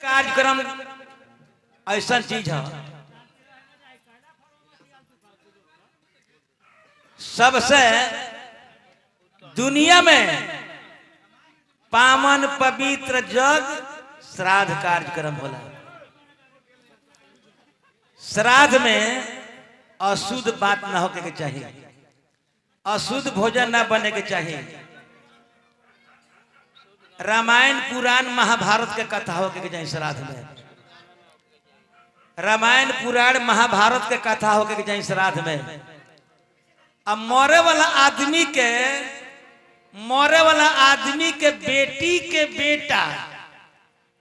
कार्यक्रम ऐसा चीज है सबसे दुनिया में पावन पवित्र जग श्राद्ध कार्यक्रम होला। श्राद्ध में अशुद्ध बात ना होके के चाहिए, अशुद्ध भोजन ना बने के चाहिए। रामायण पुराण महाभारत के कथा होके के चाहिए। श्राद्ध में रामायण पुराण महाभारत के कथा होके के चाहिए। श्राद्ध में अब मरे वाला आदमी के बेटी के बेटा,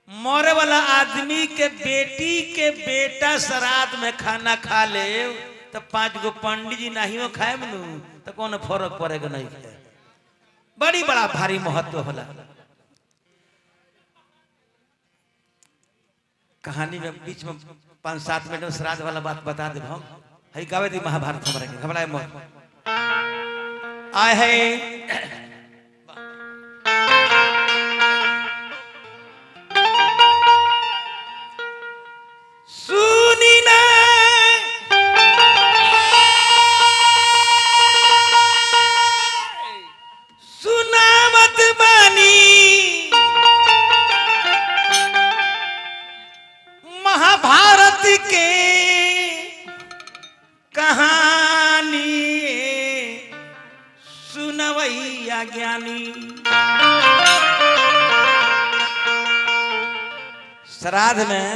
मरे वाला आदमी के बेटी के बेटा श्राद्ध में खाना खा ले तो 5 गो पंडित जी नहीं खाए मनु तो कौन फर्क पड़ेगा नहीं। बड़ी बड़ा भारी महत्व होला। कहानी में बीच में 5-7 मिनट में श्राद्ध वाला बात बता दे। हम हई गावे दी महाभारत हमारे के घबराए मत। आए है सुनी ना सुनावत बानी महाभारत के कहानी सुनवैया ज्ञानी। श्राद्ध में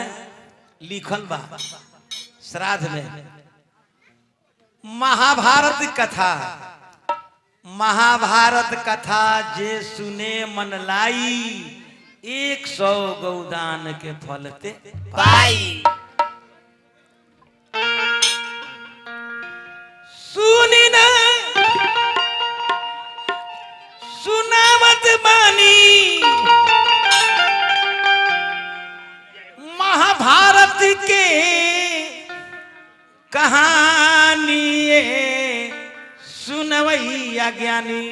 लिखल बा, श्राद्ध में महाभारत कथा जे सुने मन लाई 100 गौदान के फलते पाई। सुनी ना सुनावत बानी महाभारत के कहानी सुनवैया ज्ञानी।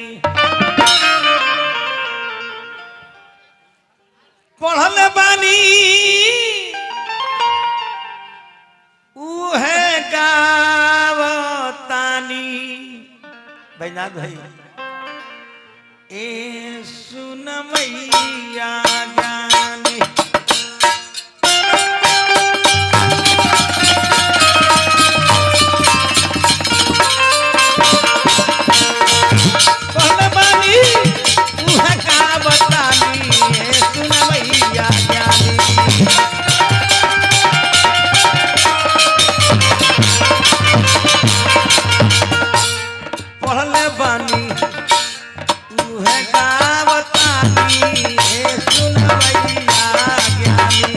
पढ़ल बानी उहे गावतानी। बैनाथ भाई ए सुनवैया ज्ञानी। पढ़ल बानी उहे गावतानी ए सुनवैया ज्ञानी। पढ़ल बानी उहे गावतानी ए सुनवैया ज्ञानी।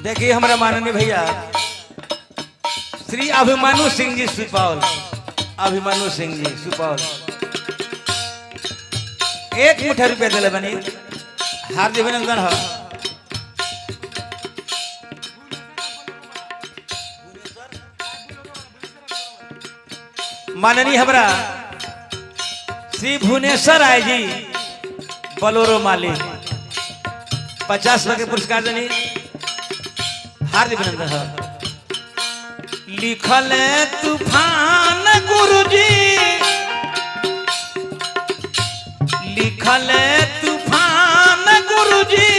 देखिए हमारा माननीय भैया श्री अभिमन्यु सिंह जी सुपौल, अभिमन्यु सिंह जी सुपौल 1 मुठ्ठी रुपया दिले बनी। हार्दिक अभिनंदन हो। माननीय हमारा श्री भुवनेश्वर राय जी बलोरो मालिक 50 रुपये पुरस्कार देनी। हार्दिक अभिनंदन है। लिखल तूफान गुरुजी, लिखल तूफान गुरुजी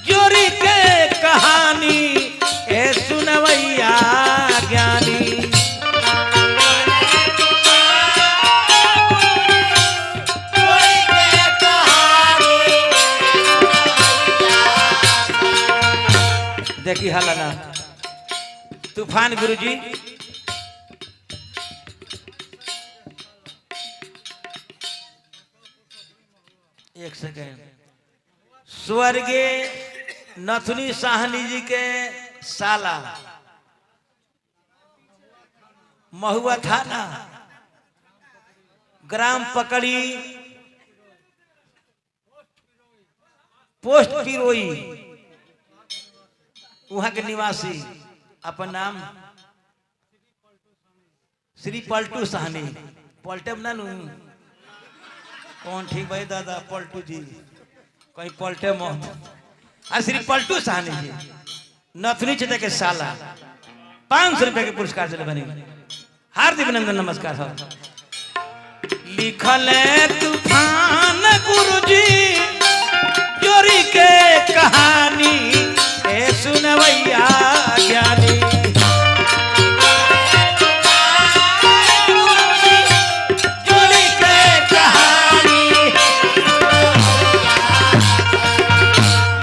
जोरी के कहानी ए सुनवैया ज्ञानी। देखी हालाना तूफान गुरुजी एक सेकेंड। स्वर्गीय नथुनी साहनी जी के साला, महुआ थाना, ग्राम पकड़ी, पोस्ट पिरोई, वहां के निवासी, अपन नाम श्री पलटू साहनी। पलटे ना नू कौन ठीक भाई दादा, पलटू जी कहीं पलटे मत। श्री पलटू साहनी जी नथुनी क्षेत्र के साला, 500 रुपए के पुरस्कार से बने। हार्दिक अभिनंदन, नमस्कार। लिखल तूफान गुरुजी जोरी के कहानी, ए सुनवैया ज्ञानी। जोरी के कहानी,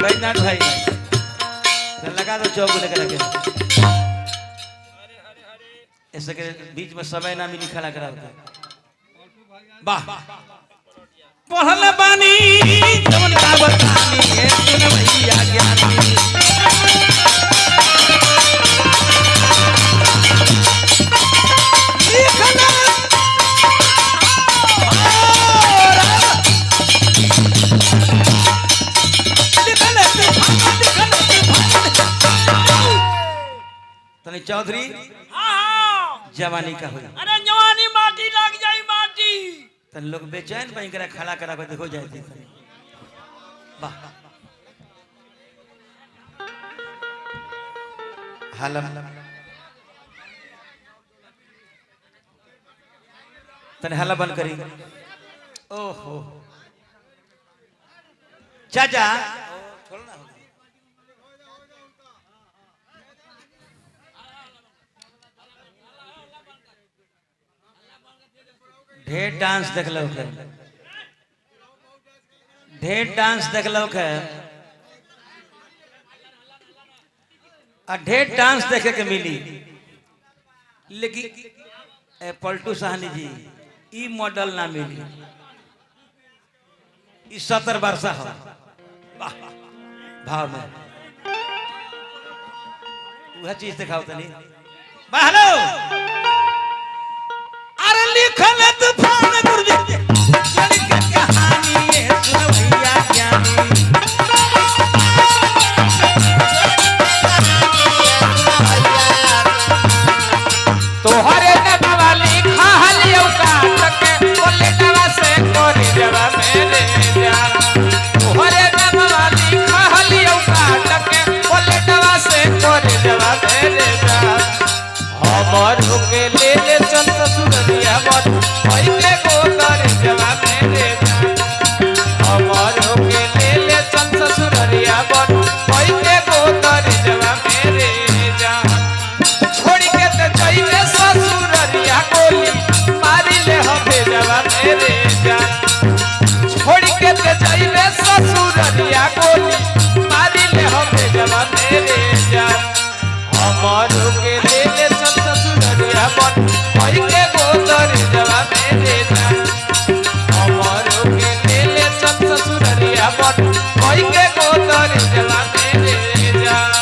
बैजनाथ भाई लगा दो चौक लेकर रखे। ऐसे के बीच में समय ना मिली खड़ा करा के। वाह पढ़ल बानी जवन का बतानी, ए सुनवैया ज्ञानी। तनी चौधरी जवानी का हो। अरे जवानी माटी लग जाई माटी। तन लोग बेचैन बन कर खड़ा करा के देखो जाए। वाह हलम तने हला बंद करी। ओहो चाचा ढेर डांस देख लो, ढेर डांस देख लो है, ढेर डांस देखे के मिली। लेकिन पलटू साहनी जी ई मॉडल ना मिली। ई 70 वर्षा हो भाव में वह चीज दिखाओ तनी। हेलो अरे लिखल तूफान गुरुजी जोरी के कहानी, ए सुनवैया ज्ञानी। तोहरे नवा लिखा हलियो काट के बोले नवा से कोरी जवा मेरे जान। तोहरे नवा लिखा हलियो काट के बोले नवा से कोरी जवा मेरे जान। हमर होके ले ले चल ससुररिया बन ओई के गोदर जवा मेरे जान। हमर होके ले ले चल ससुररिया बन ओई के गोदर जवा मेरे जान। छोड़ी के ते जइबे ससुररिया गोली मारी ले हमे जवा मेरे जान। छोड़ी के ते जइबे ससुररिया गोली मारी ले हमे जवा मेरे जान। हमर होके ले ले चल ससुररिया बन ओई के गोदर जवा मेरे जान। हमर होके ले ले चल ससुररिया बन ओई के गोदर जवा मेरे जान।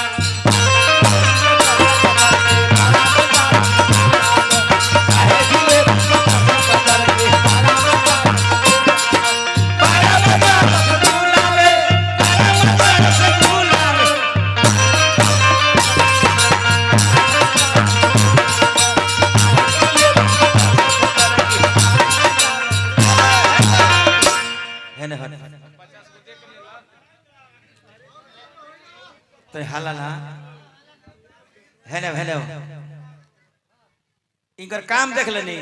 तो हाला ना है ना इनकर काम देख लेनी।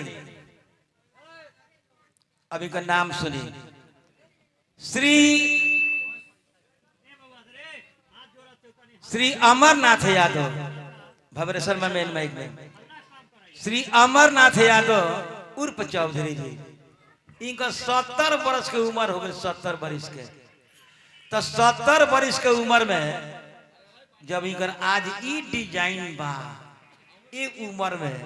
अब इनका नाम सुनी, श्री अमरनाथ यादव, भवरेश्वर में मेन माइक में श्री अमरनाथ यादव उर्फ चौधरी जी। इनका 70 वर्ष की उम्र हो गई, 70 वर्ष के। तो 70 वर्ष के उम्र में जब इनकर आज ई डिजाइन बा ये उम्र में,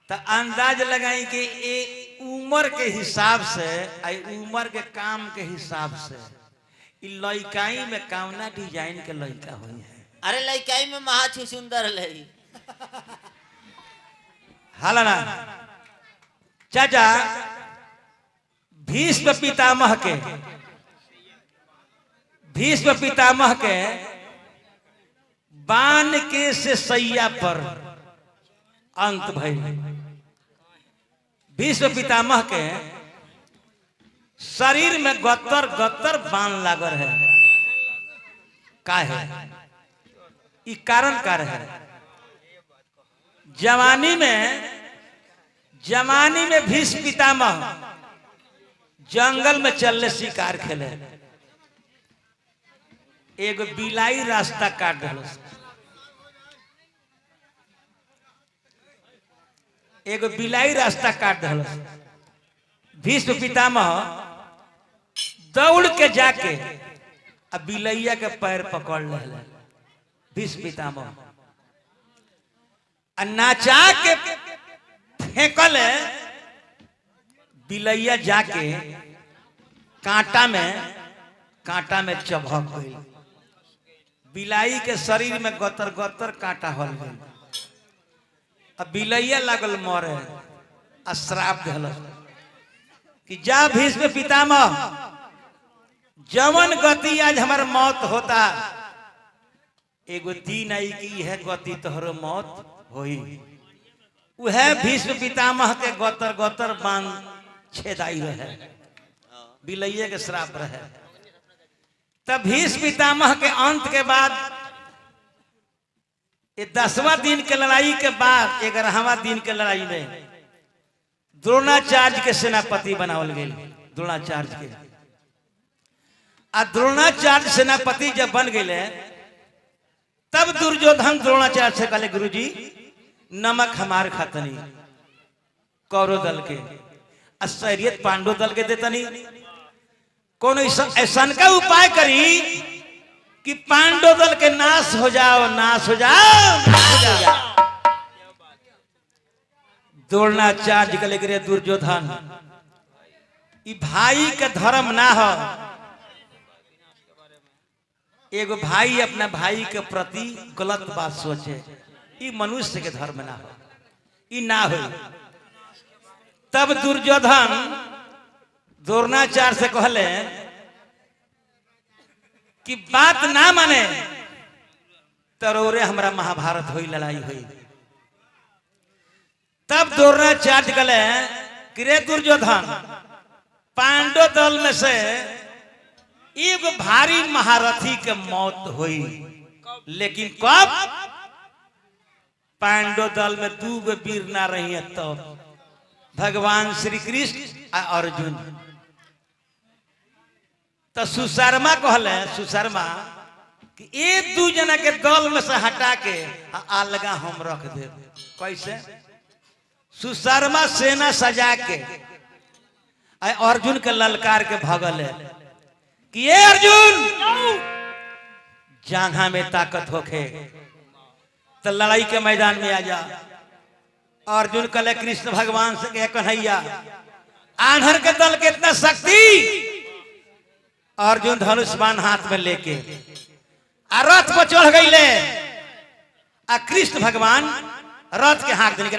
तो अंदाज लगाई कि ये उम्र के हिसाब से आई उम्र के काम के हिसाब से इ लइकाई में कामना डिजाइन के लइका हुई है। अरे लइकाई में महा सुंदर लई हाला ना चाचा भीष्म पितामह के बाण के से सैया पर अंत भइल। भीष्म पितामह के शरीर में गत्तर गत्तर बाण लागल है। का है ई कारण का है? जवानी में भीष्म पितामह जंगल में चलने शिकार खेले, एगो बिलाई रास्ता काट दिलस, एगो बिलाई रास्ता काट दिलस। भीष्म पितामह दौड़ के जाके अब बिलैया के पैर पकड़ ले। भीष्म पितामह नाचा के फेंकल, बिलैया जाके कांटा में चबक गई। बिलाई के शरीर में गतर गतर कांटा हल गई। अब बिलैया लागल मरे आ श्राप दिल कि जा भीष्म पितामह जवन गति आज हमार मौत होता एगो दिन आई की है गति तोहरो मौत होई। वह भीष्म पितामह के गतर गतर बांध छेदाई रहे, बिलैया के श्राप रहे। तब भीष्म पितामह के अंत के बाद 10वां दिन के लड़ाई के बाद 11वां दिन के लड़ाई में द्रोणाचार्य के सेनापति बनावल गए। द्रोणाचार्य के आ द्रोणाचार्य सेनापति जब बन गए तब दुर्योधन द्रोणाचार्य से कहले गुरुजी नमक हमार खातनी कौरव दल के असरियत पांडव दल के देतनी, कौन ऐसा का उपाय करी कि पांडव दल के नाश हो जाओ, नाश हो जाओ। द्रोणाचार्य कहले रे दुर्योधन ई भाई के धर्म ना हो। एगो भाई अपना भाई के प्रति गलत बात सोचे, ई मनुष्य के धर्म ना हो, ई ना हो। तब दुर्योधन द्रोणाचार्य से कहले कि बात ना माने तरोरे हमरा महाभारत हुई, लड़ाई हुई। तब द्रोणाचार्य कहले कि रे दुर्योधन पांडव दल में से एगो भारी महारथी के मौत हुई, लेकिन कब? पांडव दल में 2 वीर ना रही है तब भगवान श्री कृष्ण और अर्जुन। तो सुशर्मा कहले सुशर्मा कि ये 2 जना के दल में से हटा के अलगा हम रख दे। कैसे? सुशर्मा सेना सजा के अर्जुन के ललकार के भगल है कि ये अर्जुन जांघा में ताकत होखे तो लड़ाई के मैदान में आ जा। अर्जुन कहले कृष्ण भगवान से कहे कन्हैया आंधर के दल के इतना शक्ति। अर्जुन धनुष बाण हाथ में लेके रथ पर चढ़ गईले आ कृष्ण भगवान रथ के हाथ देने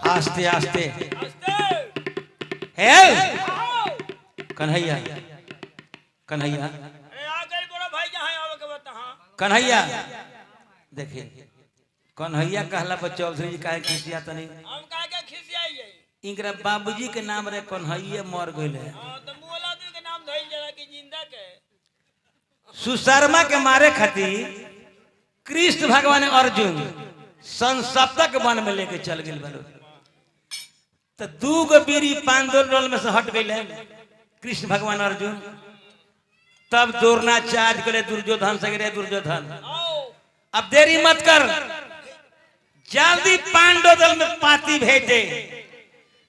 आस्ते आस्ते कन्हैया कन्हैया कन्हैया देखिए कन्हैया कहला पर चौधरी जी काहे खिसिया तनी हम काहे के खिसियाई इनकरा बाबूजी के नाम रे कन्हैया मर गइले तो मुअला दी के नाम धइल जरा कि जिंदा के सुशर्मा के मारे खातिर कृष्ण भगवान अर्जुन संसप्तक वन में लेके चल गए बलो। तो 2 बीरी पांडव दल में से हट गए कृष्ण भगवान अर्जुन। तब द्रोणाचार्य कहले दुर्योधन से रे दुर्योधन अब देरी मत कर, जल्दी पांडव दल में पाती भेज दे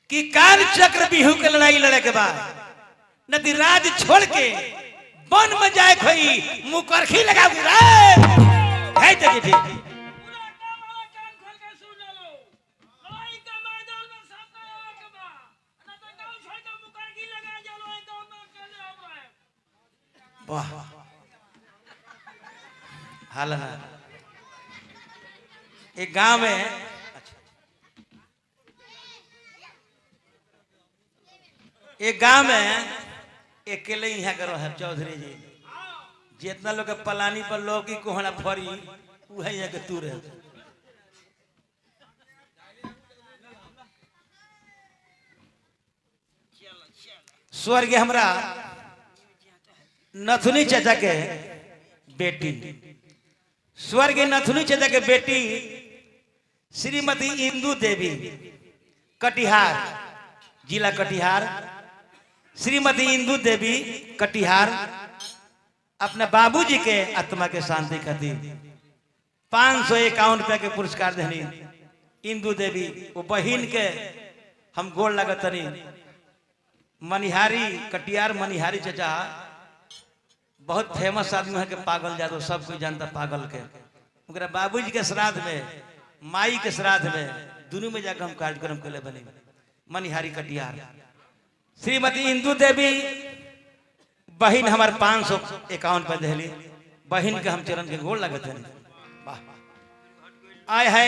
कि काल चक्र बिहू के लड़ाई लड़े के बाद नदी राज छोड़ के वन में जाए खोई मुकरखी लगा है देखिए वाह हाल ना एक गांव में एक गांव में अकेले यहाँ करो है चौधरी जी जितना लोग पलानी पर लौकी कोहना फरी वह यहाँ के तू रहे स्वर्ग हमरा नथुनी चाचा के बेटी स्वर्ग नथुनी चाचा के बेटी श्रीमती इंदू देवी कटिहार जिला कटिहार श्रीमती इंदू देवी कटिहार अपने बाबूजी के आत्मा के शांति खातिर 551 रुपया के पुरस्कार देनी इंदू देवी वो बहिन के हम गोड़ लगतनी मनिहारी कटिहार मनिहारी चाचा बहुत फेमस आदमी है के पागल जादो सब कोई जानता पागल के उनका बाबूजी के श्राद्ध में माई के श्राद्ध में दोनों में जाकर हम कार्यक्रम के लिए बने मनिहारी कटिहार श्रीमती इंदू देवी बहन हमारे 551 पे दहली बहन के हम चरण के गोड़ लगे थे आए है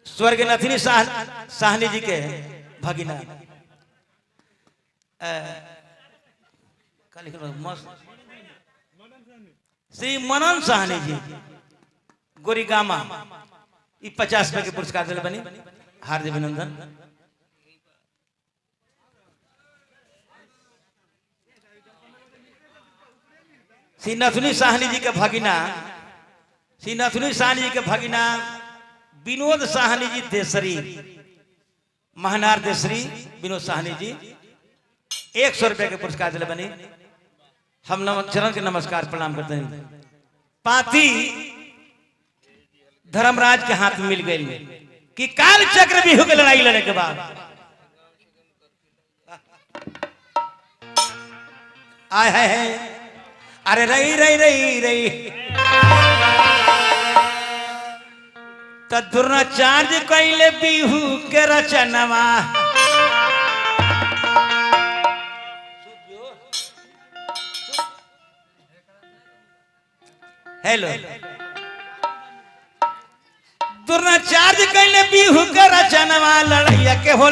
स्वर्ग नथिनी साहनी जी के भगिना श्री मनन साहनी जी गोरीगामा 50 रुपए के पुरस्कार दिले बनी हार्दिक अभिनंदन श्री नथुनी साहनी जी के भगिना श्री नथुनी साहनी जी के भगिना विनोद साहनी जी देसरी महनार देसरी विनोद साहनी जी 100 रुपए के पुरस्कार दिले बनी हम चरण के नमस्कार प्रणाम करते हैं पाती धर्मराज के हाथ में मिल गई कि काल चक्र बिहू के लड़ाई लड़ने के बाद आए है अरे रही रही रही रही तो द्रोणाचार्य कैले बिहू के रचनवा हेलो द्रोणाचार्य कैले बिहू के रचनवा लड़ैया के हो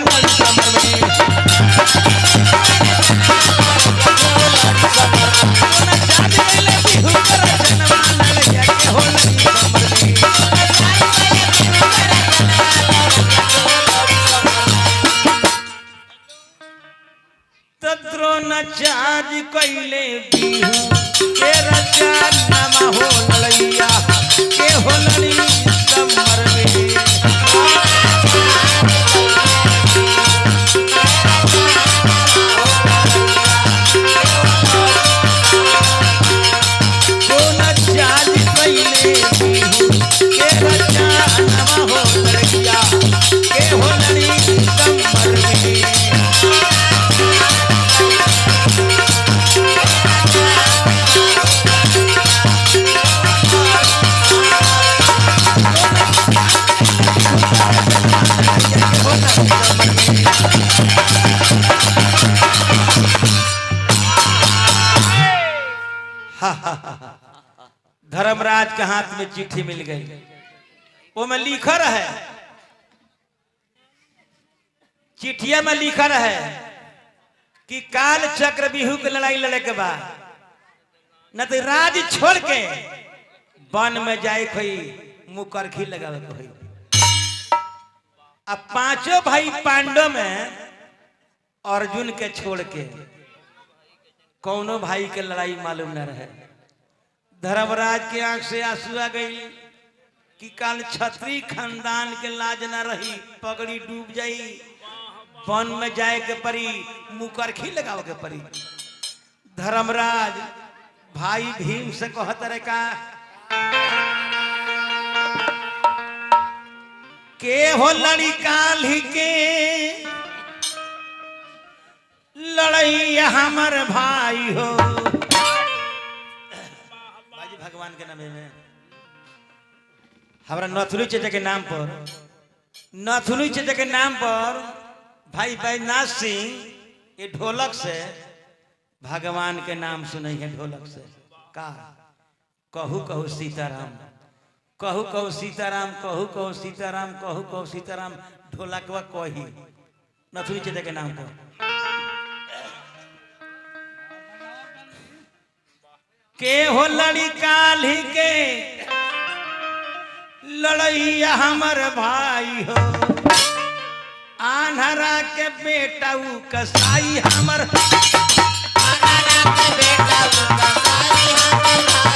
द्रोणाचार्य कैले बिहू के रचनवा हो लड़ैया के हो लड़ी समर में धर्मराज के हाथ में चिट्ठी मिल गई वो में लिखा है चिट्ठिया में लिखा है कि काल चक्र बिहू के लड़ाई लड़े के बाद न तो राज छोड़ के वन में जाए खोई मुकरखी लगावे खोई अब 5 भाई पांडव में अर्जुन के छोड़ के कौनो भाई के लड़ाई मालूम न रहे धर्मराज के आंख से आंसू आ गई कि काल छत्री खानदान के लाज न रही पगड़ी डूब जाई वन में जाए के परी मुकरखी लगावे के परी धर्मराज भाई भीम से कहत रे का के हो लड़ी काली के लड़ई हमर भाई हो। बाजी भगवान के नाम में हमारा नथुनी चचा के नाम पर नथुनी चचा के नाम पर भाई बैजनाथ सिंह ये ढोलक से भगवान के नाम सुने हैं ढोलक से का कहू कहू सीताराम कहू कहू सीताराम कहू कहू सीताराम कहू कहू सीताराम ढोलकवा कही नथुनी चचा के नाम पर के हो लड़ी काली के लड़ैया हमर भाई हो आन्हरा के बेटा उ कसाई हमर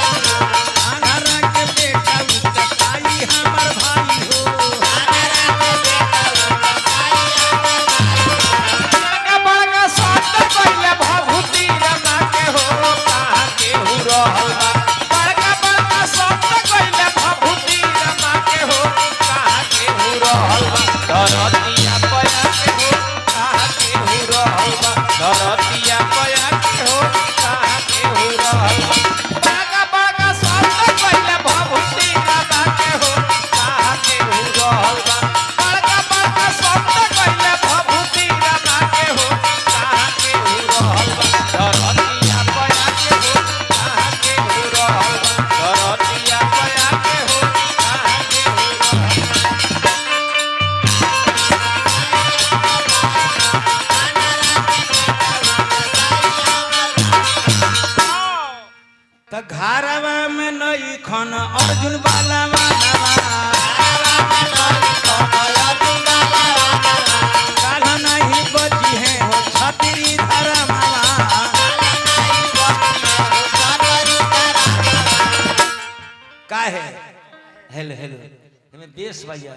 आन्हरा के बेटा उ कसाई हमर भाई हो बड़का सत कइले भभूति रमा के हो कहा के हु रहल बा बड़का बड़का सत कइले भभूति रमा के हो कहा के हु रहल बा धरतिया पया के हो कहा के हु रहल बा धरतिया पया के हो कहा के हु रहल बा बड़का बड़का सत कइले भभूति रमा के हो कहा के हु रहल बा बड़का बड़का सत कइले भभूति रमा के हो कहा के हु रहल बा धरतिया पया के हो कहा के हु रहल बा धरतिया पया के हो कहा के हु रहल बा त घरवा में नई खन अर्जुन बाला काल नहीं बची है हो छतरी धर्मा का है हेलो हेलो हमें बेस भैया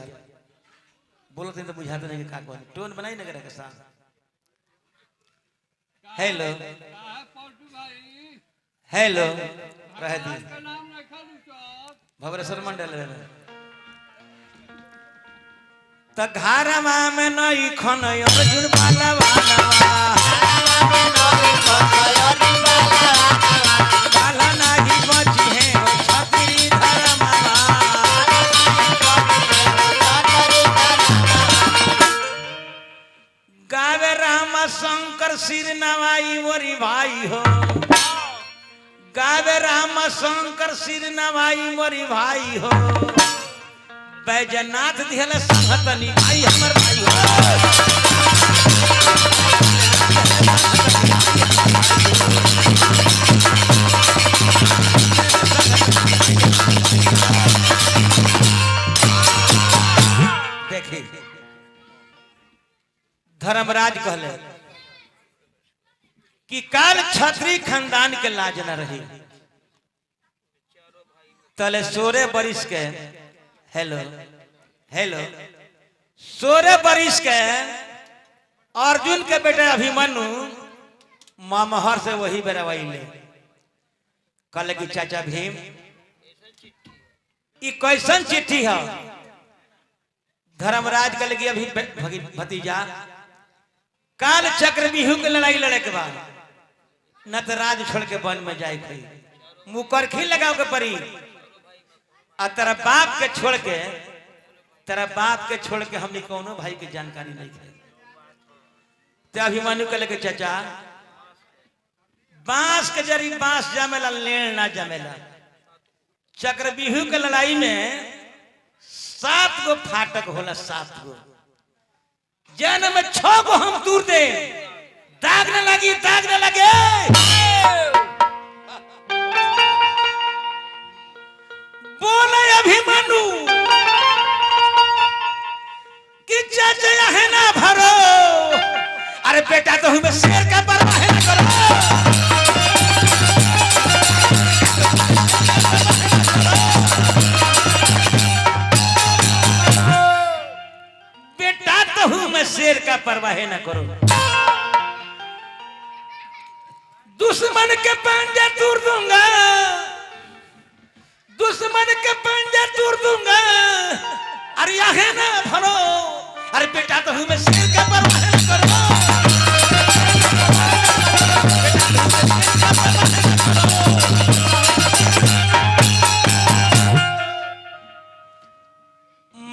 बोलते हैं तो बुझाते नहीं का कौन टोन बनाई ना करे के साथ हेलो हेलो रह दी भवरेश्वर मंडल त घरवा में नई खन अर्जुन बाला काला नहीं बची है हो छतरी धर्मा गावे राम शंकर सिर नवाई मोरी भाई हो गावे राम शंकर सिर नवाई मोरी भाई हो बैजनाथ दिहल संहतनी भाई हमर भाई हो देखिए धर्मराज कहले कि काल छत्री खानदान के लाज न रही तले 16 बरिस के हेलो हेलो 16 बरिस के अर्जुन के बेटे अभिमन्यु मामहर से वही बेरवैले कहले कि चाचा भीम ई कैसन चिट्ठी है धर्मराज कहले कि अभी भतीजा काल चक्रव्यूह के लड़ाई लड़े के बाद न तो राज छोड़ के वन में जाए थे मुकरखी लगाओ के परी आ तेरा बाप के छोड़ के हमने कोनो भाई की जानकारी नहीं थे ते अभिमन्यु के लेके चाचा बांस के जरी बांस जमेला लेन ना जमेला चक्रव्यूह के लड़ाई में 7 गो फाटक होला 7 गो जन में 6 गो हम दूर दे दाग न लगी दाग न लगे बोले अभिमन्यु कि चाचा है ना भरो अरे बेटा तो हमें शेर का परवाह न करो बेटा तो हमें शेर का परवाह न करो दुश्मन के पंजा तोड़ दूंगा, दुश्मन के पंजा तोड़ दूंगा। अरे आगे ना भरो, अरे बेटा तो हूँ मैं शेर का परवाह न करो,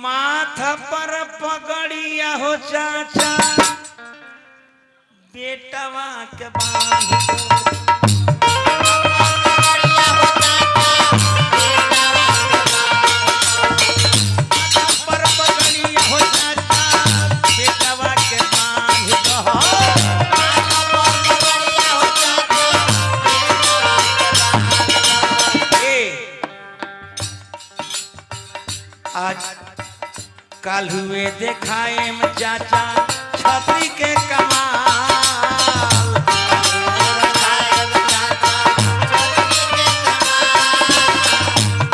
माथा पर पगड़िया हो चाचा बेटवा के बांध पर पगड़िया हो चाचा बेटवा के बांध आज काल हुए देखाए में चाचा छतरी के कमाल,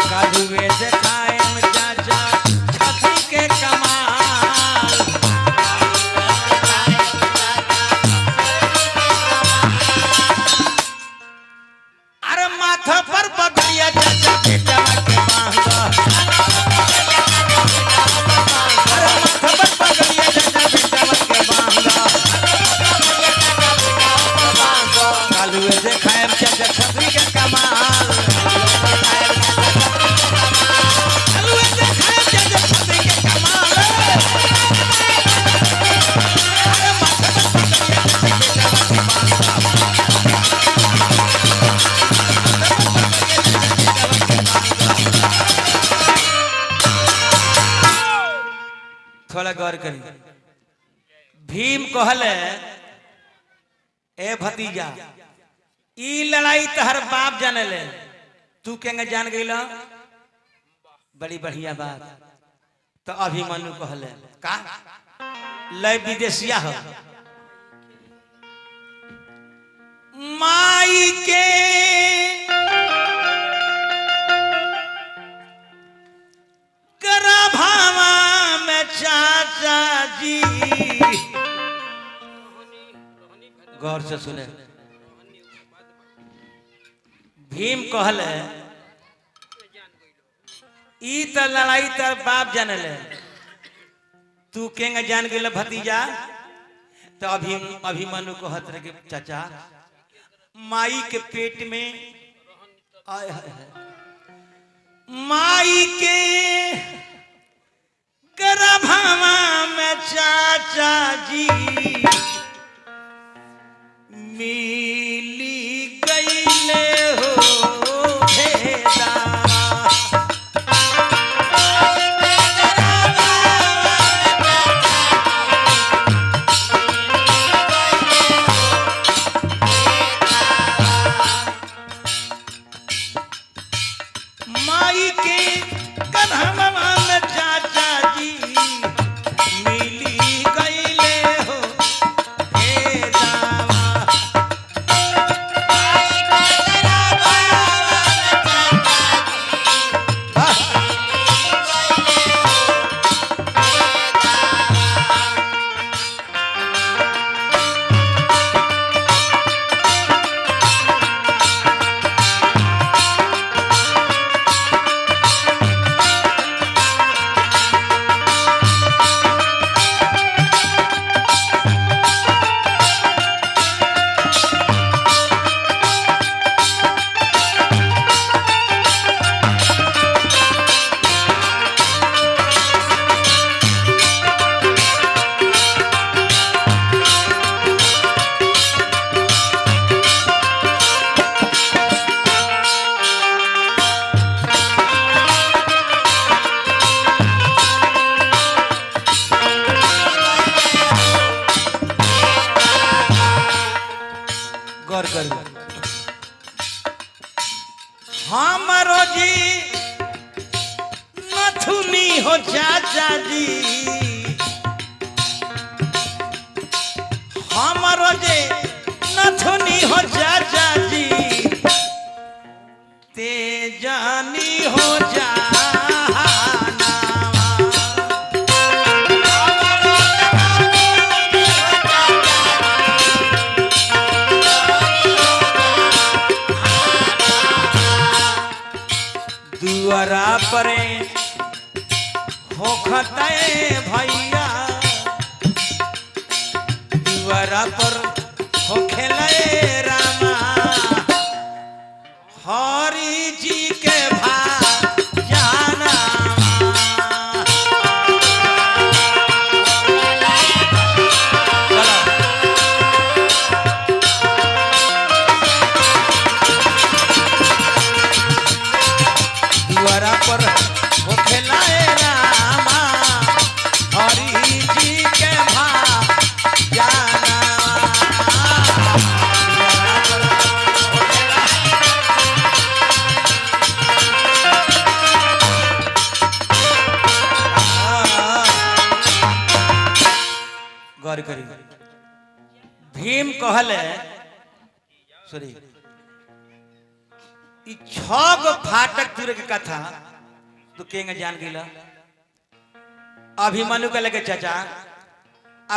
काल हुए देखाए में चाचा छतरी के कमाल। अरे माथा पर पगड़िया चाचा बेटा के बांधा, देखाए चाचा छतरी के कमाल, देखाए चाचा छतरी के कमाल। थोड़ा गौर करी, भीम कहले ए भतीजा ई लड़ाई तहर बाप जाने ले, तू केंगे जान गई ला? बड़ी बढ़िया बात। तो अभिमन्यु कहले का लय विदेशिया हो, माई के गर्भावा में चाचा जी, गौर से सुने, भीम कहले ई त लड़ाई तर बाप जाने ले, तू केंगे जान गई भतीजा? तो अभिमन्यु कहत रहे कि चाचा माई के पेट में आय है, माई के गर्भावा में चाचा जी मिली गईले हो भेदा। माई के गर्भावा में चाचा जी मिली गईले हो भेदा। गौर करू, हमारो जी नथुनी हो चाचा जी, हमारो जे नथुनी हो चाचा जी, ते जानी हो जा परे होखते भैया दुआरा पर होखेले रामा हरि जी के भाजाना दुआरा पर होखेले रामा हरि जी के भाजाना गौर करी भीम कहले सॉरी ई 6 गो फाटक तुरे के कथा तू केंगे जान गिला अभिमन्यु के लगे चाचा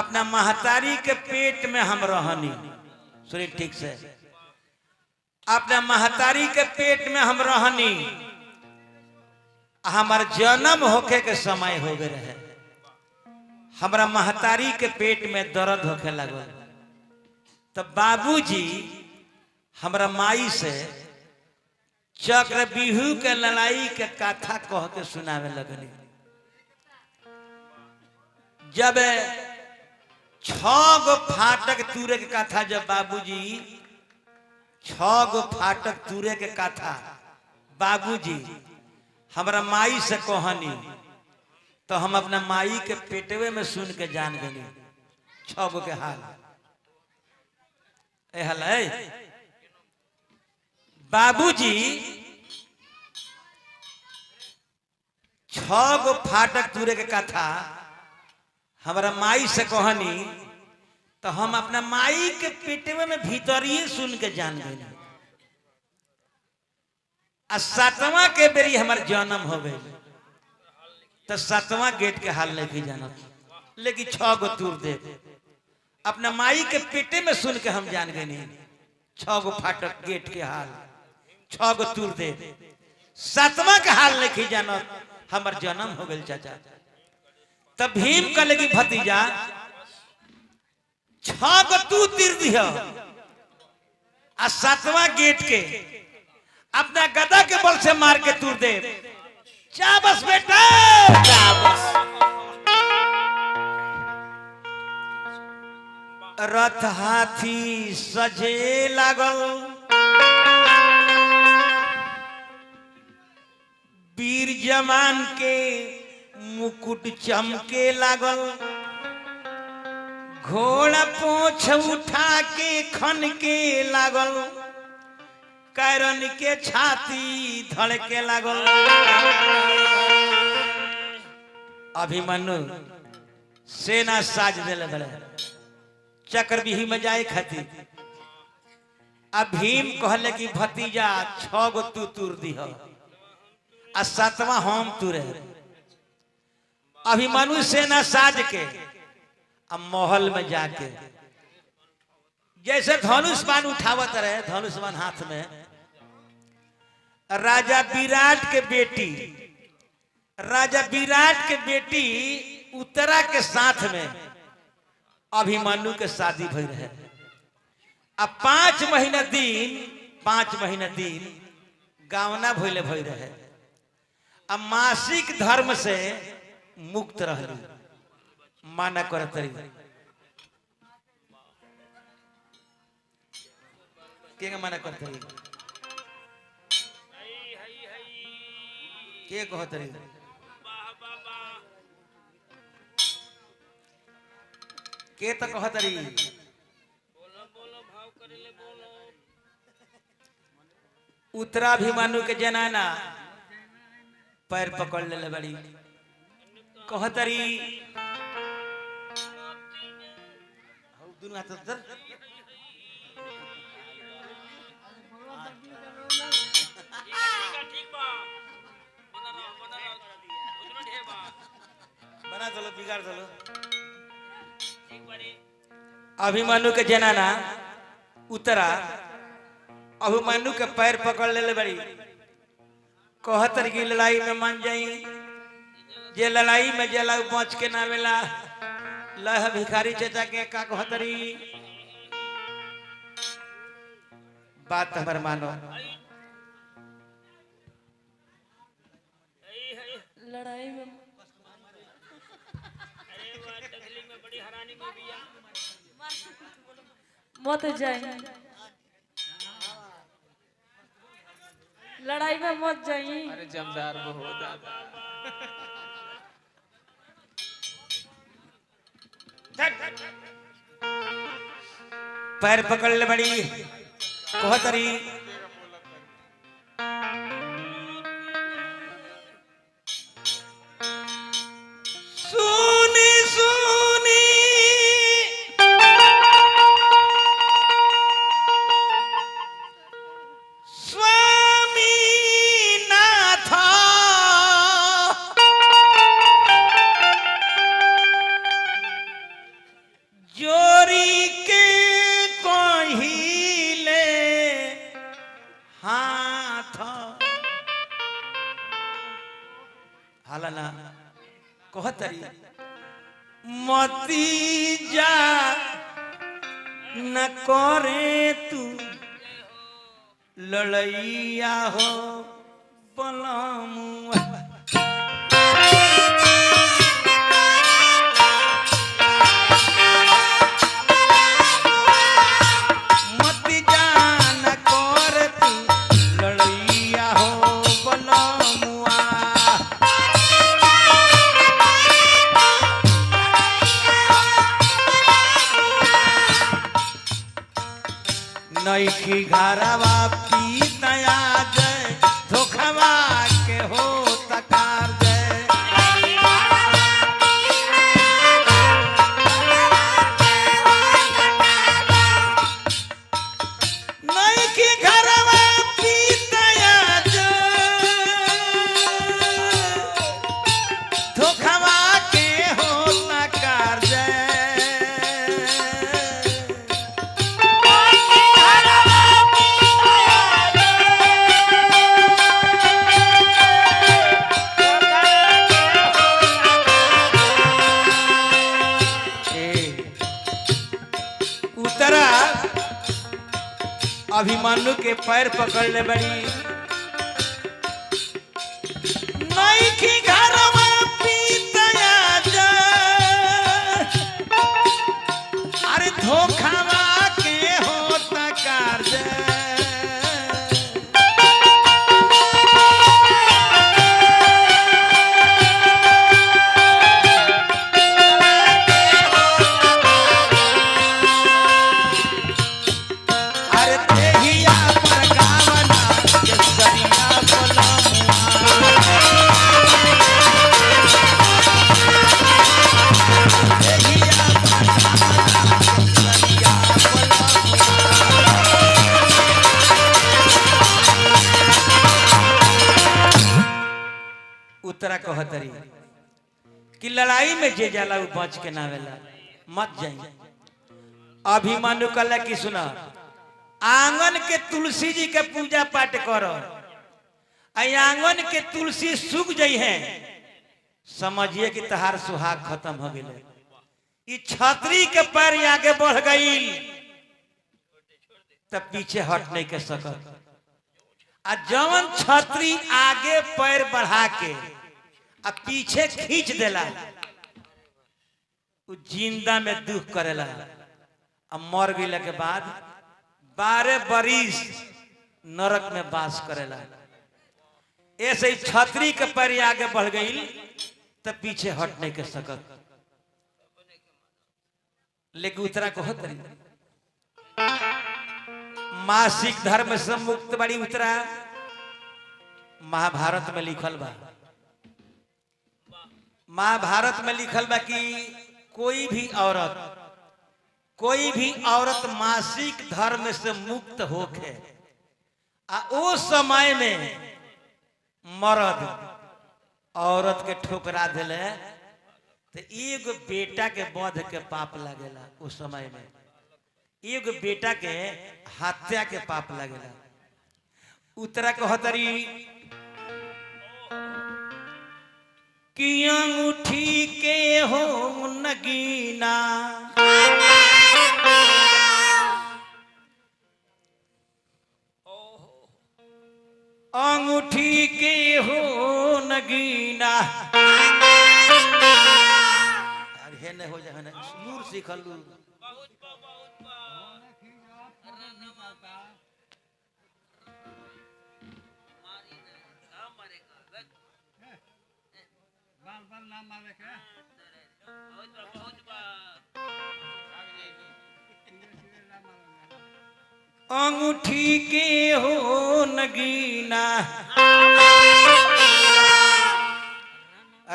अपना महतारी के पेट में हम रहनी सुनी ठीक से अपना महतारी के पेट में हम रहनी हमार जन्म होके के समय हो गए रहे हमरा महतारी के पेट में दर्द होके लगल तब बाबूजी हमरा माई से चक्र बिहू के लड़ाई के कथा कह के सुनावे लगनी जब 6 गो फाटक तूरे के कथा जब बाबूजी 6 गो फाटक तूरे के कथा बाबूजी हमरा माई से कहनी तो हम अपना माई के पेटवे में सुन के जान गए 6 गो के हाल है बाबूजी 6 गो फाटक तूरे के कथा हमारा माई से कहनी तो हम अपना माई के पेटवे में भीतरिए सुन के जान गए आ 7वां के बेरी हमार जन्म हो गए तो 7वां गेट के हाल नहीं जाना लेकिन 6 गो तूर दे अपना माई के पेटे में सुन के हम जान गए नहीं 6 गो फाटक गेट के हाल 6 गो तूर दे 7वां के हाल नहीं जाना हमार जन्म हो गए चाचा तब भीम का लगी भतीजा 6 गो तू तीर दिया आ 7वां गेट के अपना गदा के बल से मार के तूर दे चाबस बेटा चाबस रथ हाथी सजे लागल वीर जवान के मुकुट चमके लागल घोड़ा पोंछ उठा के खन के लागल कैरन के छाती धड़के लागल अभिमन्यु सेना साज दिले बड़े चक्रव्यूह में जाए खातिर अब भीम कहले कि भतीजा 6 गो तू तुर दीह आ 7वां हम तुरे अभिमन्यु सेना साज के अब महल में जाके जैसे धनुष बाण उठावत रहे धनुष बाण हाथ में राजा विराट के बेटी उत्तरा के साथ में अभिमन्यु के शादी भई रहे अब 5 महीना दिन गावना भइले भई रहे अब मासिक धर्म से मुक्त रहली माना करत रही के माना करत रही के कहत रही के तो कहत रही उत्तराभिमन्यु के जनाना पैर पकड़ ले बड़ी कहत रही बना चलो बिगाड़ चलो अभिमन्यु के जनाना उत्तरा अभिमन्यु के पैर पकड़ ले बड़ी कहतर की लड़ाई में मान जाई जे लड़ाई में जला पहुंच के ना वेला लह भिखारी चचा के का कहतरी बात हमर मानो लड़ाई में मत जाई लड़ाई में मत जाई। अरे जमदार बहो दादा पैर पकड़ ले बड़ी कहतरी सुनी सुनी स्वामी नाथ जोरी के कहिले हाथ हालना कहतरी मती जा न करे तू लड़ैया हो बलमुआ मती जा न करे तू लड़ैया हो बलमुआ नईखी घरवा पीतया जय धोखवा के हो तकार जय नईखी घरवा पीतया जय धोखवा के हो तकार जय उतरा अभिमन्यु के पैर पकड़ ले बड़ी नईखी घरवा पीतया जय अरे धोखावा के होता कार्य अरे देहिया पर गावना केसरिया बलमुआ देहिया पर गावना केसरिया बलमुआ उत्तरा कहतरी कि लड़ाई में जे जाला उ बच के ना वेला मत जाई अभिमन्यु कहला कि सुना आंगन के तुलसी जी के पूजा पाठ करो आंगन के तुलसी सूख जाई है समझिए कि तहार सुहाग खत्म हो गए ई छतरी के पैर आगे बढ़ गई तब पीछे हट नहीं के सकत आ जवन छतरी आगे पैर बढ़ा के आ पीछे खींच देला उ जिंदा में दुख करेला अब मर गईला के बाद 12 बरिस नरक में वास करेला ऐसे ही छतरी के पैर आगे बढ़ गई तब पीछे हट नहीं कर सकत लेकिन उतरा को हतरी मासिक धर्म से मुक्त बड़ी उतरा महाभारत में लिखल बा महाभारत में लिखल बा कि कोई भी औरत मासिक धर्म से मुक्त होके आ ओ समय में मर्द औरत के ठोकरा दिले तो एगो बेटा के वध के पाप लगेला उस समय में एगो बेटा के हत्या के पाप लगेला उतरा कहतरी कि अंगूठी के हो नगीना अंगूठी के हो नगीना अरे ने हो जाए लूर सीखल लूर अंगूठी के हो नगीना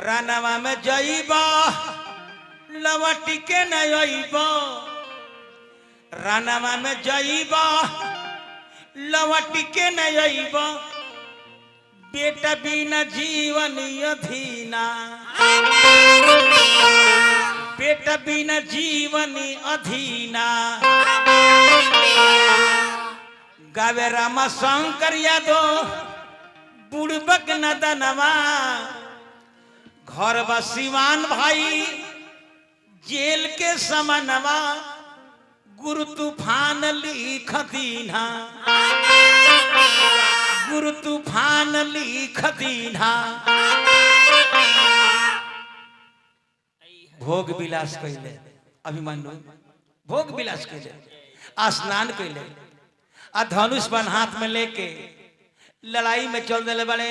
रानवा में जइबा लवट के न अइबा रानवा में जइबा लवट के न अइबा बेटा बिना जीवन अधीना बेटा बिना जीवन अधीना गावे रामा शंकर यादव बुड़बक नदनवा घर बसिवान भाई जेल के समनवा गुरु तूफान लिख दीना गुरु तूफान लिख दीना भोग विलास कैले अभिमन्यु भोग विलास कैले स्नान कैले आ धनुष बन हाथ में लेके लड़ाई में चल दिले बड़े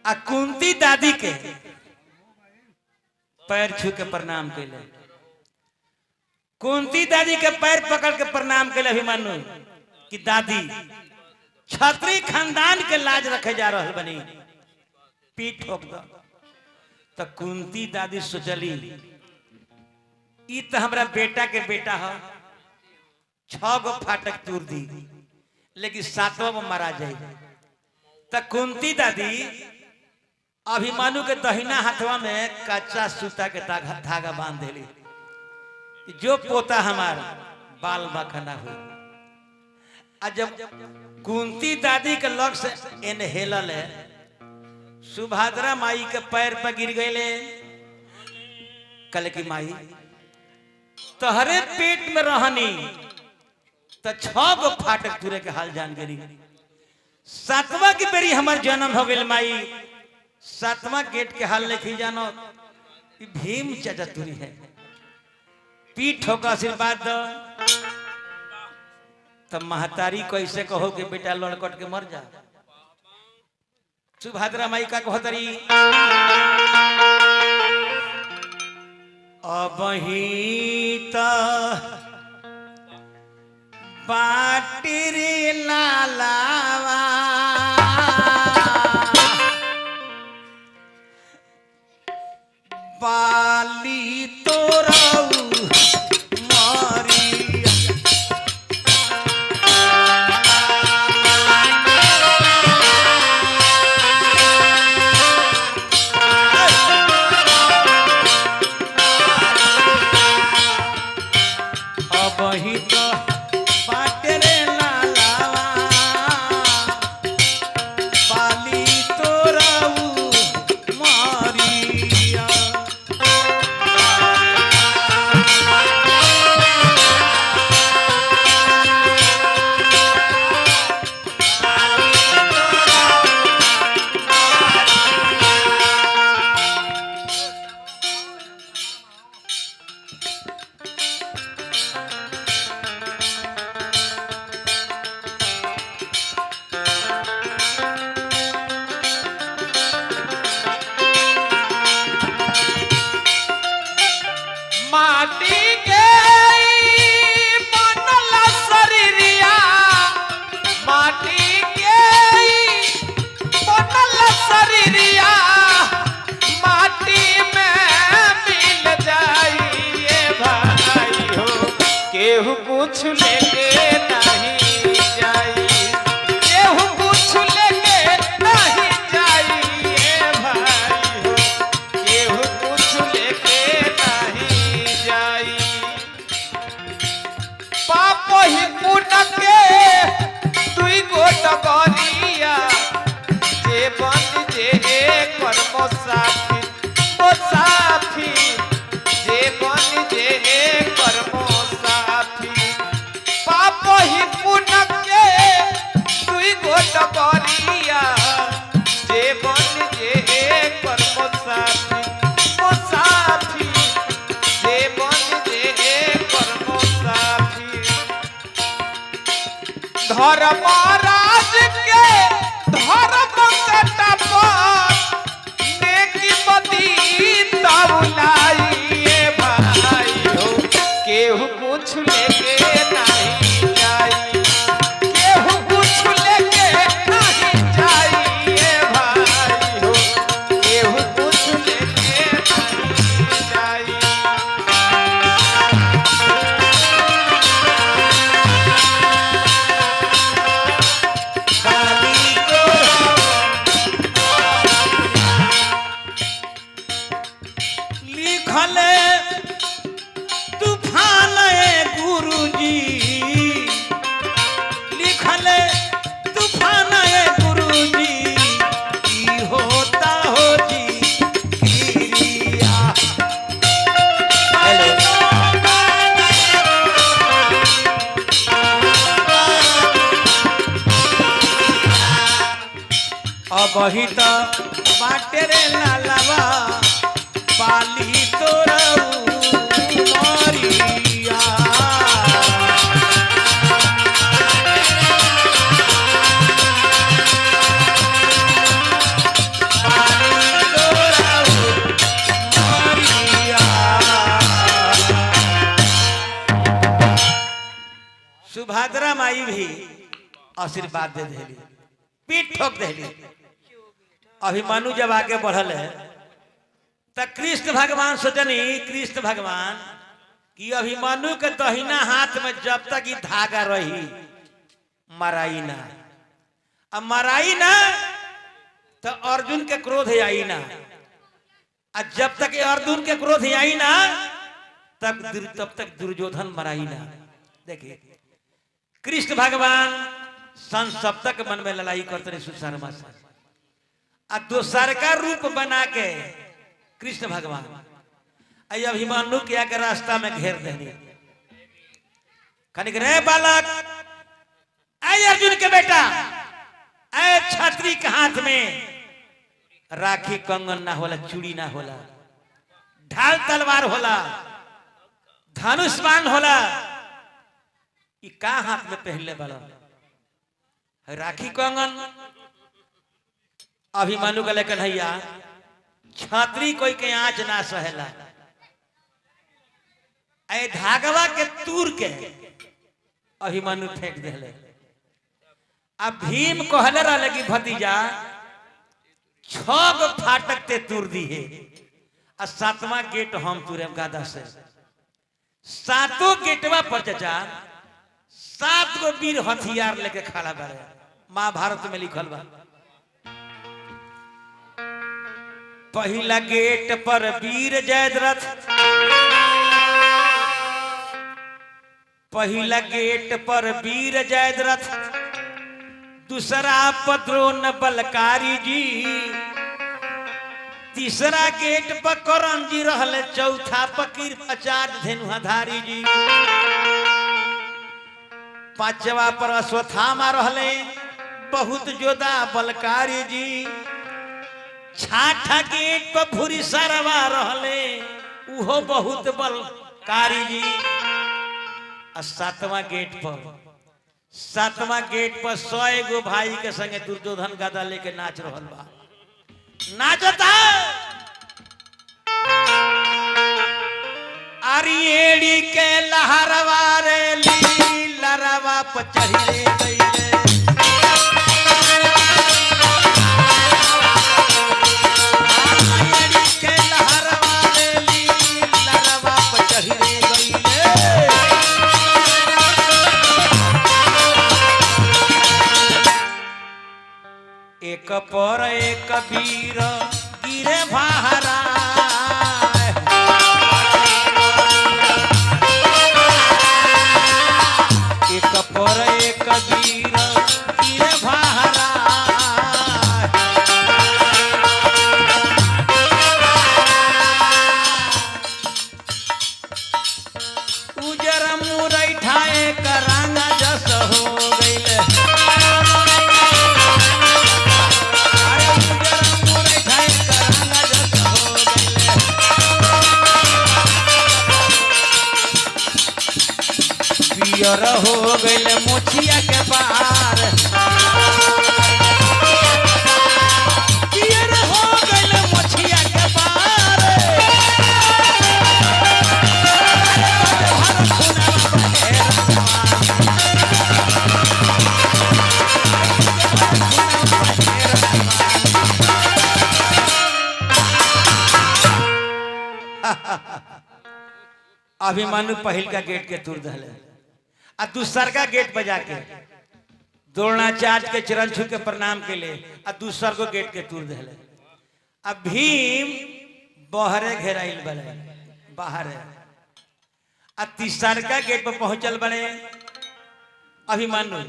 आ कुंती दादी के पैर छू के प्रणाम कैले कुंती दादी के पैर पकड़ के प्रणाम कैले अभिमन्यु कि दादी क्षत्रिय खानदान के लाज रखे जा रहा बनी पीठ ठोक दो तो कुंती दादी सोचली ई तो हमरा बेटा के बेटा है 6 गो फाटक तूर दी लेकिन 7वां में मारा जाए तो कुंती दादी अभिमन्यु के दहिना हाथवा में कच्चा सूता के धागा बांध देली जो पोता हमारा बाल बखना हुई आ जब कुंती दादी के लग से इनहेलल है सुभद्रा माई के पैर पर गिर गए कल की माई तोहरे पेट में रहनी तो 6 गो फाटक तुरे के हाल जान गई 7वां की बेरी हमार जन्म हो गई माई 7वां गेट के हाल नहीं जानो भीम चाचा तुरी है पीठ होकर आशीर्वाद दो तब महतारी को ऐसे कहो कि बेटा लड़कट के मर जा सुभद्रा माई का कहतरी अबही त बाटिर लालावा बाली तोरऊ कुछ लेके नहीं जाई केहू कुछ लेके नहीं जाई भाई हो केहू कुछ लेके नहीं जाई पाप ही पुण्य के डगरिया जे बन जे कर्म साथी मुसाफी जे बन जे कर्म साथी पाप ही पुण्य के दुई गो डगरिया जे बन जे कर्म साथी मुसाफी जे बन जे कर्म साथी धर्मराज के धर्म कटपर नेकी बदी तौलाइए भाई हो केहू कुछ लेके नहीं जाई केहू कुछ लेके नहीं जाइए भाई हो केहू कुछ लेके नहीं जाई लिखल तूफान गुरुजी लिखल तूफान गुरुजी की होता हो जी क्रिया अब ही तो बाटे रे लालावा पाली तोरऊ मरिया पाली तोरऊ मरिया सुभद्रा माई भी आशीर्वाद दे देली पीठ ठोक देली अभिमन्यु जब आगे बढ़ल है तो कृष्ण भगवान सोचनी कृष्ण भगवान कि अभिमन्यु के दहिना हाथ में जब तक ये धागा रही मराई ना अब मराई ना तो अर्जुन के क्रोध आई ना और जब तक अर्जुन के क्रोध आई ना तब तक दुर्योधन मराई ना। देखिए कृष्ण भगवान सन सप्तक मन में लड़ाई करते रहे सुशर्मा से और दूसर का रूप बना के कृष्ण भगवान अभिमन्यु के आके रास्ता में घेर देने कनिक रे बालक ऐ अर्जुन के बेटा ऐ छतरी के हाथ में राखी कंगन ना होला चूड़ी ना होला ढाल तलवार होला धनुष बाण होला ई का हाथ में पहनले वाला राखी कंगन अभिमन्यु के लेकिन भैया छतरी कोई के आंच ना सहेला ऐ धागवा के तूर के अभिमन्यु फेंक देले। अब भीम कहले रहले कि भतीजा 6 गो फाटक ते तूर दी है और 7वां गेट हम तुरे गादा से 7 गेटवा पर चचा 7 गो वीर हथियार लेके खड़ा बारे महाभारत में लिखल बा। पहला गेट पर वीर जयद्रथ पहला गेट पर वीर जयद्रथ दूसरा पर द्रोण बलकारी जी तीसरा गेट पर करण जी रहले चौथा पर कृपाचार्य धेनुधारी जी पांचवा पर अश्वत्थामा रहले बहुत जोधा बलकारी जी छठा गेट पर भूरी सरवा रहले उहो बहुत बलकारी जी और 7वां गेट पर 100 गो भाई के संगे दुर्योधन गदा लेके नाच रहल बा नाचता अरिएड़ी के लहरवा रे ली लरवा पचड़ी ले गईले एक पर एक वीर गिरे भारा एक पर एक वीर गिरे भारा पियर हो गइल मोछिया के बार पियर हो गइल मोछिया के बार अभिमानु पहिल का गेट के तुर दहले आ दूसर का गेट बजा के द्रोणाचार्य के चरण छू के प्रणाम के लिए आ दूसर को गेट के तुर दहले अब भीम बहरे घेराइल बड़े बाहर आ तीसर का गेट पर पहुंचल बड़े अभिमानु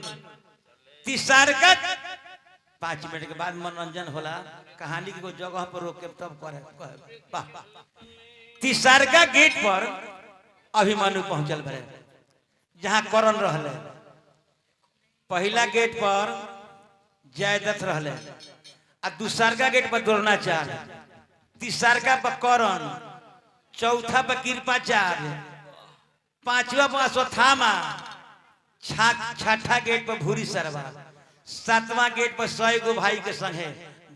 तीसर का 5 मिनट के बाद मनोरंजन होला कहानी की कोई जगह पर रोक के तब करे तीसर का गेट पर अभिमानु पहुंचल बड़े जहां करण रहले पहला गेट पर जयदत्त रहले आ दूसरका गेट पर द्रोणाचार्य तीसरका पर करण चौथा पर कृपाचार्य पांचवा पर अश्वत्थामा छठा गेट पर भूरी सरवा सातवां गेट पर 100 गो भाई के संगे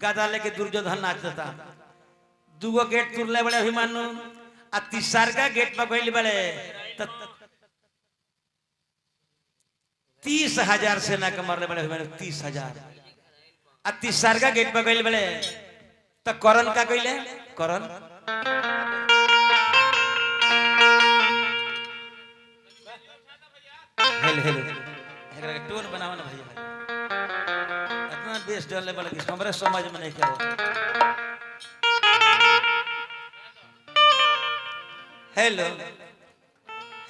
गदा लेके दुर्योधन नाचता दूगो गेट तुरले बड़े अभिमानु आ तीसरका गेट पर गइल बड़े 30,000 सेना के मरले बड़े 30,000 आ तीसरका गेट पर गइल बड़े तो करण का गइले करण हेलो हेलो एकरा के टोन बनाओ ना भैया इतना बेस डालने वाला कि हमरे समझ में नहीं करो हेलो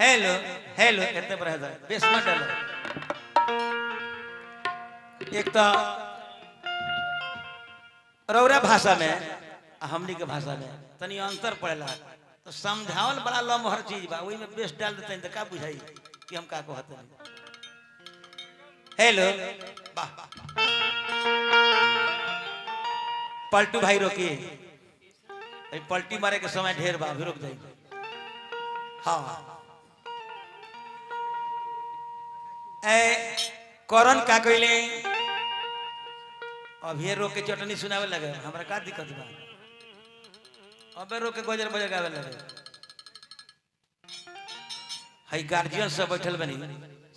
हेलो हेलो कहते ब्रदर बेस मत डालो एक तो रौरा भाषा में हमनी के भाषा में तनी अंतर पड़ेला तो समझावल बड़ा लम्हर चीज बा ओई में बेस डाल देते तो का बुझाई कि हम का कहत हनी हेलो वाह पलटू भाई रोकी पलटी मारे के समय ढेर बा भी रुक जाई हाँ ए करण का कहले अभी रोक के चटनी सुनावे लगे हमरा का दिक्कत बा अबे रोक के गोजर बजे गावे लगे हई गार्जियन सब बैठल बनी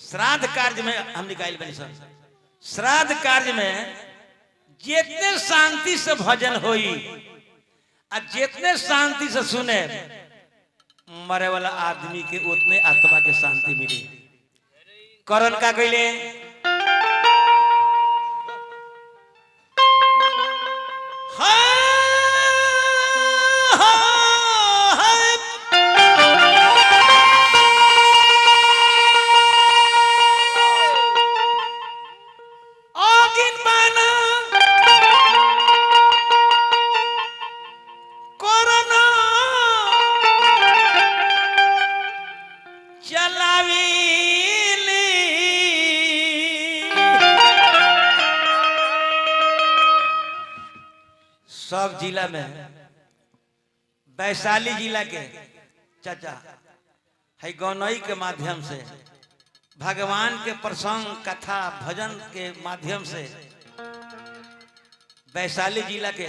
श्राद्ध कार्य में हम निकाल बनी सब श्राद्ध कार्य में जितने शांति से भजन होई आ जितने शांति से सुने मरे वाला आदमी के उतने आत्मा के शांति मिली करण का कहले सब जिला में वैशाली जिला के चाचा है गौनई के माध्यम से भगवान के प्रसंग कथा भजन के माध्यम से वैशाली जिला के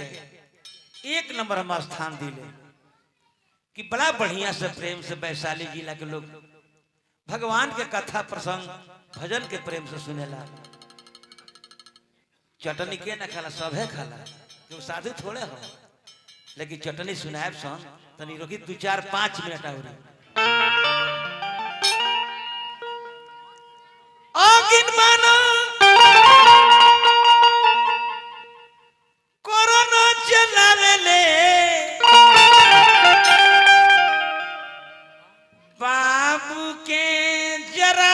1 नंबर हम स्थान दिले कि बड़ा बढ़िया से प्रेम से वैशाली जिला के लोग भगवान के कथा प्रसंग भजन के प्रेम से सुनेला चटनी के ना खाला सबे खाला क्यों साधु थोड़े हो लेकिन चटनी सुनायब सन तनी रोकी 2-4-5 मिनट और आगिन माना कोरोना चलावे ले बाबू के जरा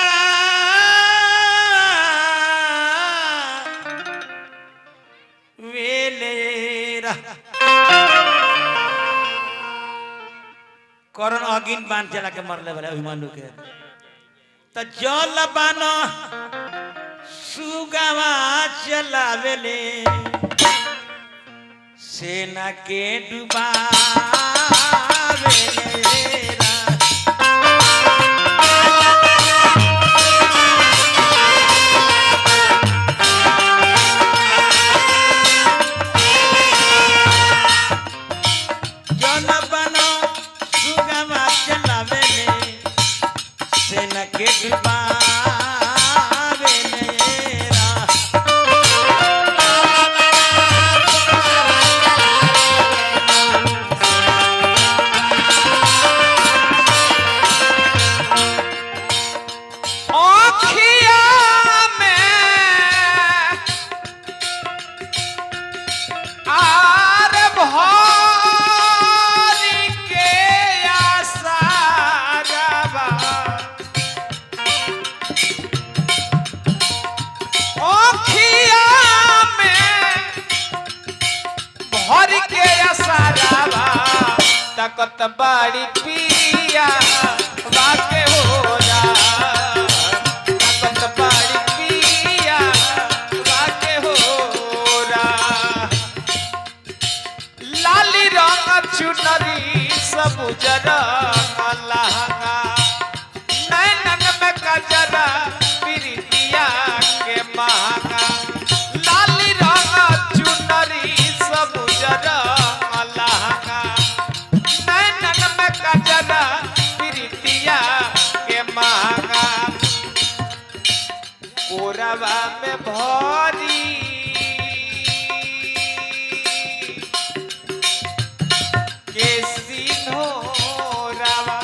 करण अगिन बांध चला के मरले वाले अभिमानु के तो जल बान सुगावा चलावेले सेना के डुबावेले के डुबावे नेरा आँखिया में आर भारी के आसारवा आँखिया में भर के आसारवा तकत बाड़ी पिया वाके हो जा तकत बाड़ी पिया वाके हो रा लाली रंग चुनरी सबुज रंग लहंगा नैनन में कजरा प्रीतिया के महंगा लाली रंग चुनरी सबुज रंग लहंगा नैनन में कजरा प्रीतिया के महंगा कोरवा में भरी के सिंहोरवा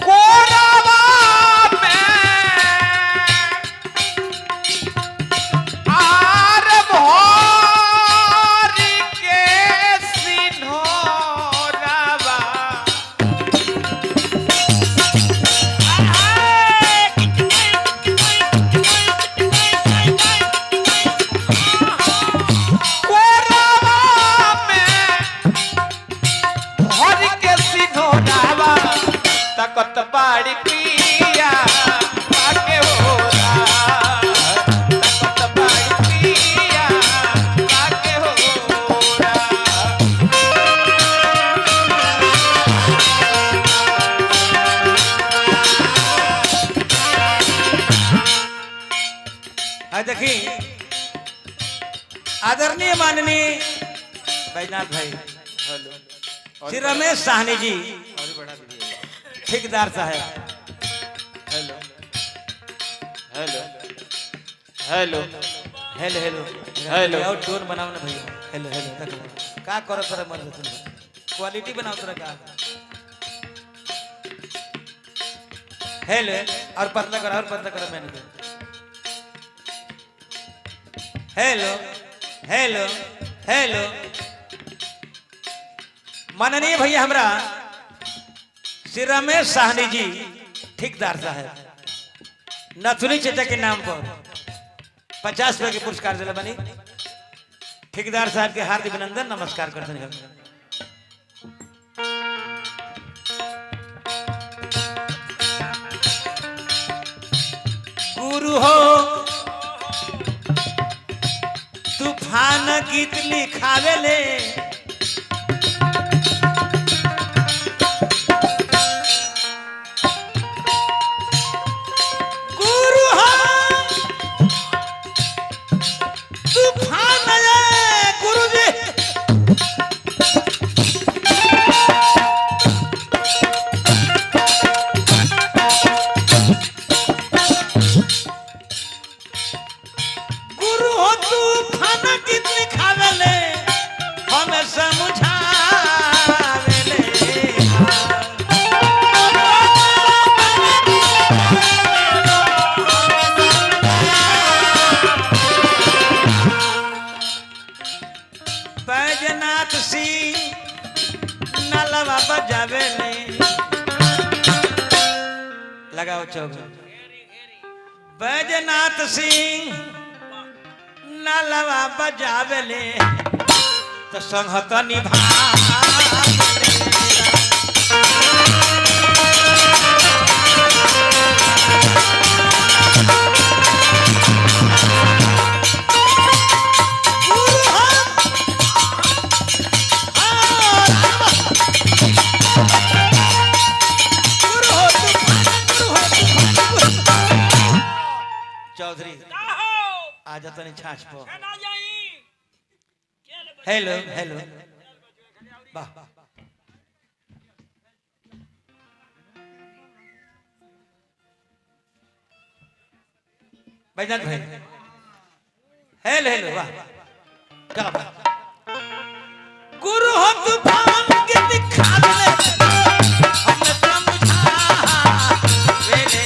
कोरवा में आर भरी के सिंहोरवा कोरवा में भर के सिंहोरवा तकत बाड़ी पिया आके होला तकत बाड़ी पिया आके होला हाँ देखी आदरणीय माननीय बैजनाथ भाई श्री रमेश साहनी जी ठेकेदार साहब hello hello hello hello hello hello. और टोन बनाओ ना भैया हेलो हेलो देखो का करो तोरा मर्द तुम क्वालिटी बनाओ तोरा का हेलो और पतला करो मैंने हेलो हेलो हेलो माननीय भैया हमरा श्री रमेश साहनी जी ठेकेदार साहब नथुनी चचा के नाम पर 50 रुपए के पुरस्कार दिला बनी ठेकेदार साहब के हार्दिक अभिनंदन नमस्कार करते हैं गुरु हो तूफान गीत लिखावेले गुरु हो तूफान गुरु जी गुरु हो तूफान गीत लिखावेले हमें समझावेले बैजनाथ सिंह नलवा बजावेले लगाओ चौक बैजनाथ सिंह नलवा बजावेले तो संगत निभा चौधरी आ जाता नहीं छाछ पो हेलो हेलो वाह बैजनाथ भाई हेलो हेलो वाह क्या बात गुरु हो तूफान के दिखा दे हमने समझा वेले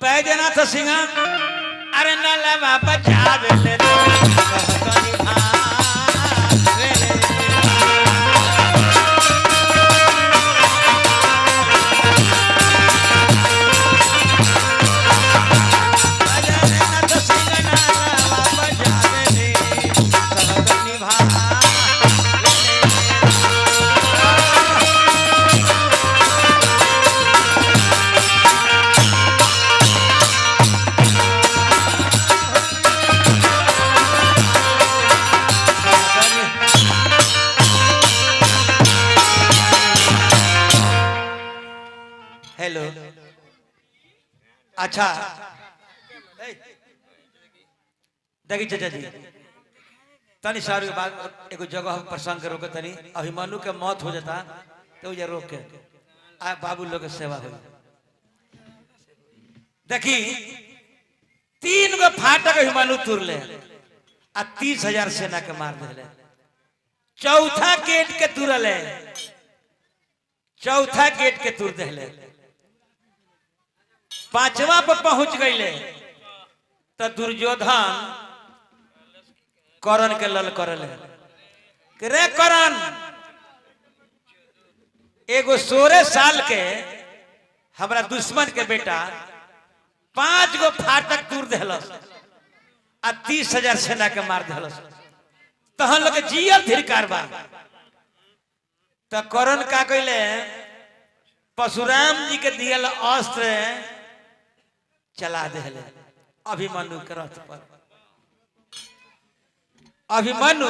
बैजनाथ सिंह अरे नलवा बजा दे हेलो अच्छा देखी चाचा जी तनी सारू के बाद एगो जगह हम प्रसंग के रोके तनी अभिमन्यु के मौत हो जाता तो ये रोक के आ बाबू लोग के सेवा हो देखी 3 गो फाटक अभिमन्यु तुर ले आ 30,000 सेना के मार दे चौथा गेट के तुरल है चौथा गेट के तुर दे 5वां पर पहुंच गईले तो दुर्योधन करण के लल करले रे करण एगो 16 साल के हमरा दुश्मन के बेटा 5 गो फाटक दूर देहलस आ 30,000 सेना के मार देहलस तहन लोग जियल धिरकार बा तो करण का कइले परशुराम जी के दियल अस्त्र चला देले अभिमन्यु के रथ पर अभिमन्यु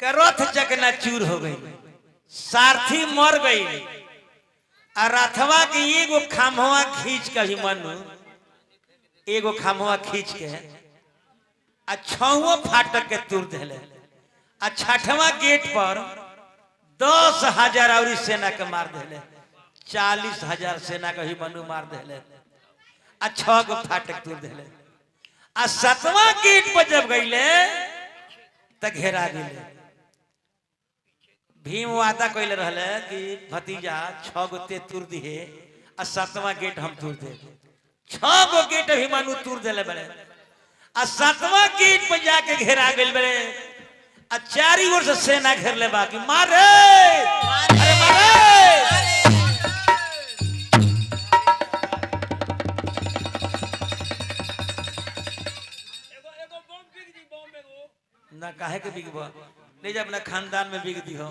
के रथ चकना चूर हो गई सारथी मर गई आ रथवा के एगो खामवा खींच के अभिमन्यु एगो खामवा खींच के आ 6वां फाटक के तुर देले आ 6वां गेट पर 10,000 और सेना के मार देले 40,000 सेना के अभिमन्यु मार देले आ 6 गो फाटक तुर देले आ 7वां गेट पर जब गईले त घेरा दिले भीम वादा कइले रहले कि भतीजा 6 गो ते तुर दिहे आ 7वां गेट हम तोड़ दे 6 गो गेट अभिमन्यु तोड़ देले बड़े आ 7वां गेट पर जाके घेरा गेल बड़े आ 4 ओर से सेना घेर ले बाकी मारे अरे मारे ना काहे के बिग बा ले जा अपना खानदान में बिग दी हो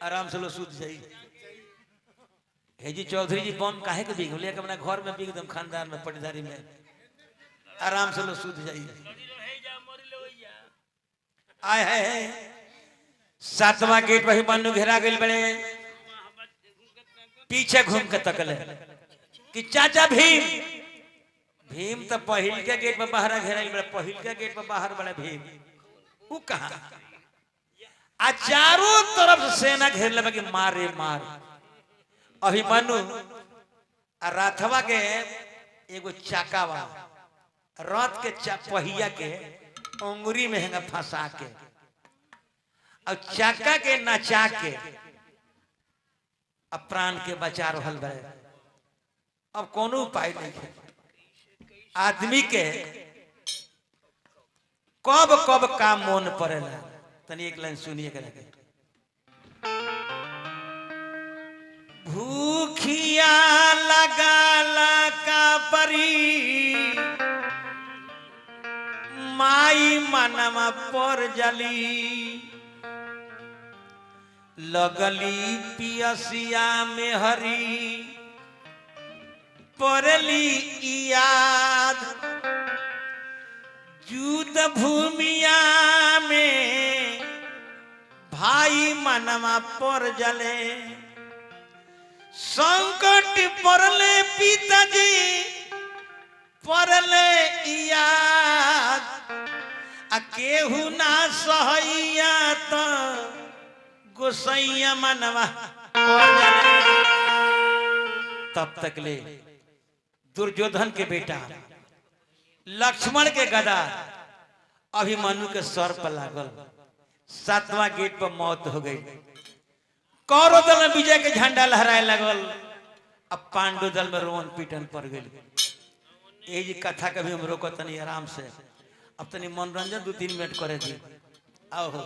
आराम से लो सूत जाई हेजी चौधरी जी बम काहे के बिग ले अपना घर में बिग दम खानदान में पटदारी में आराम से लो सूत जाई आए है 7वां गेट वही मानू घेरा गेल बड़े पीछे घूम के तकले कि चाचा भीम भीम तो पहिल के गेट में बाहर घेराइल बड़े पहिल के गेट में बाहर बड़े भीम वो कहा आ चारों तरफ से सेना घेर ले कि मारे मार अभिमन्यु आ राथवा के एगो चाकावा रथ के पहिया के अंगुरी में हेंगा फंसा के और चाका के नचा के अब प्राण के बचा रहल बड़े अब कोनो उपाय नहीं है आदमी के कब कब का मन पड़ेला तनी एक लाइन सुनिए के लगे भूखिया लगाला का परी माई मनवा पर जली लगली पियसिया में हरी परली याद युद्ध भूमिया में भाई मनवा पर जले संकट परले पिताजी परले याद आ केहू ना सहैया तो गोसैया मनवा पर जले तब तक ले दुर्योधन के बेटा लक्ष्मण के गदा अभिमन्यु के सर पर लागल 7वां गेट पर मौत हो गई कौरव दल में विजय के झंडा लहराए लगल अब पांडु दल में रोन पीटन पड़ गई ये कथा कभी हम रोको तनी आराम से अब तनी मनोरंजन 2-3 मिनट करे दी आओ हो